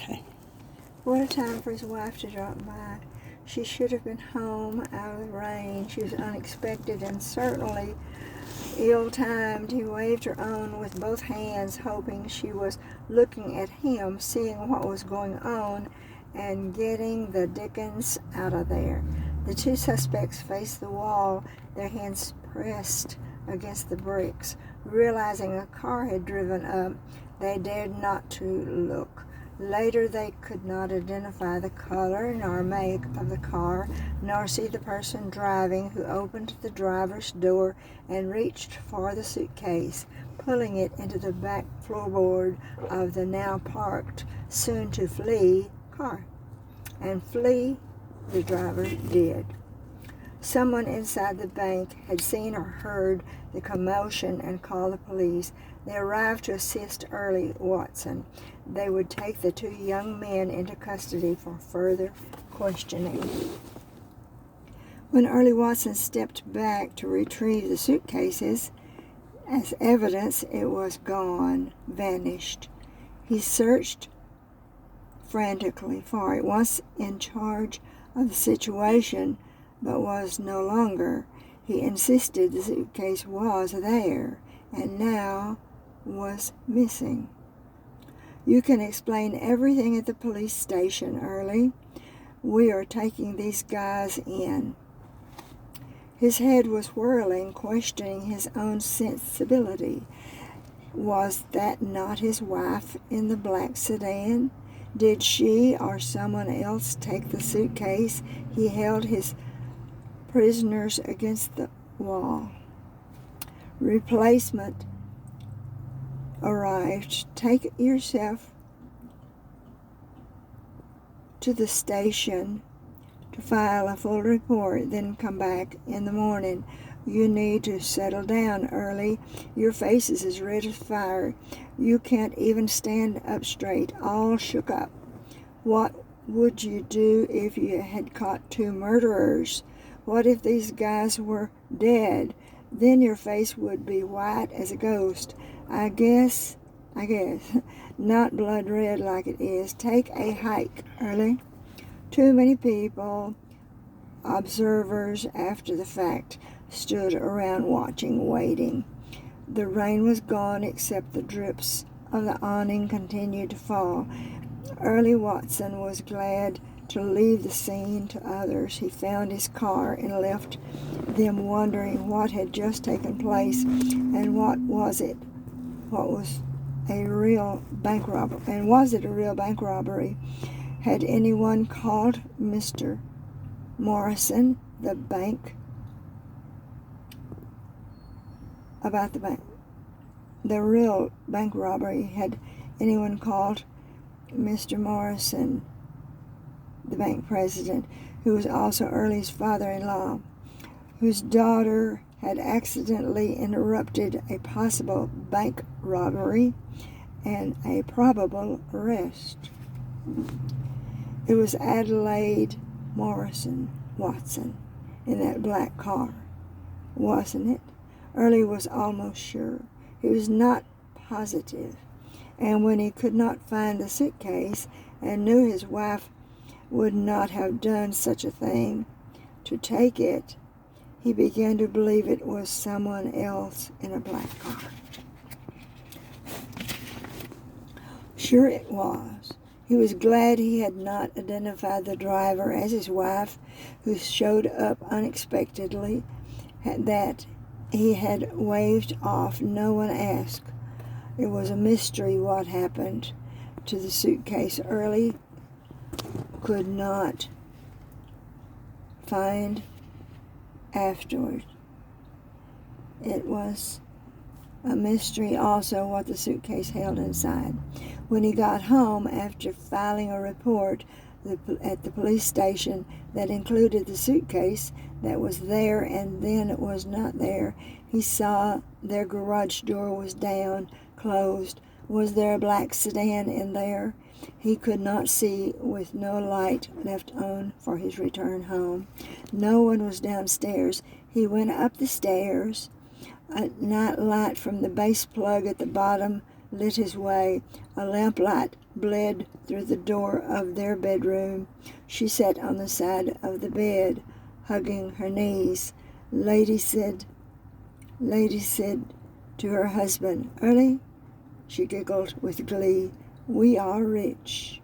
Okay. What a time for his wife to drop by. She should have been home out of the rain. She was unexpected and certainly ill-timed. He waved her on with both hands, hoping she was looking at him, seeing what was going on, and getting the dickens out of there. The two suspects faced the wall, their hands pressed against the bricks. Realizing a car had driven up, they dared not to look. Later, they could not identify the color nor make of the car, nor see the person driving, who opened the driver's door and reached for the suitcase, pulling it into the back floorboard of the now parked, soon-to-flee car. And flee the driver did. Someone inside the bank had seen or heard the commotion and called the police. They arrived to assist Early Watson. They would take the two young men into custody for further questioning. When Early Watson stepped back to retrieve the suitcases, as evidence, it was gone, vanished. He searched frantically for it, once in charge of the situation, but was no longer. He insisted the suitcase was there, and now was missing. You can explain everything at the police station, Early. We are taking these guys in. His head was whirling, questioning his own sensibility. Was that not his wife in the black sedan? Did she or someone else take the suitcase? He held his prisoners against the wall. Replacement arrived. Take yourself to the station to file a full report, then come back in the morning. You need to settle down, Early. Your face is as red as fire. You can't even stand up straight, all shook up. What would you do if you had caught two murderers? What if these guys were dead? Then your face would be white as a ghost. I guess, not blood red like it is. Take a hike, Early. Too many people, observers after the fact, stood around watching, waiting. The rain was gone, except the drips of the awning continued to fall. Early Watson was glad to leave the scene to others. He found his car and left them wondering what had just taken place, and what was it? What was a real bank robbery? And was it a real bank robbery? Had anyone called Mr. Morrison, the bank, about the real bank robbery? Had anyone called Mr. Morrison, the bank president, who was also Early's father-in-law, whose daughter had accidentally interrupted a possible bank robbery and a probable arrest? It was Adelaide Morrison Watson in that black car, wasn't it? Early was almost sure. He was not positive. And when he could not find the suitcase and knew his wife would not have done such a thing to take it, he began to believe it was someone else in a black car. Sure it was. He was glad he had not identified the driver as his wife, who showed up unexpectedly, that he had waved off. No one asked. It was a mystery what happened to the suitcase. Early could not find afterward. It was a mystery also what the suitcase held inside. When he got home after filing a report at the police station that included the suitcase that was there and then it was not there, he saw their garage door was down, closed. Was there a black sedan in there? He could not see, with no light left on for his return home. No one was downstairs. He went up the stairs. A night light from the base plug at the bottom lit his way. A lamplight bled through the door of their bedroom. She sat on the side of the bed, hugging her knees. Lady said to her husband, "Early," she giggled with glee, "we are rich."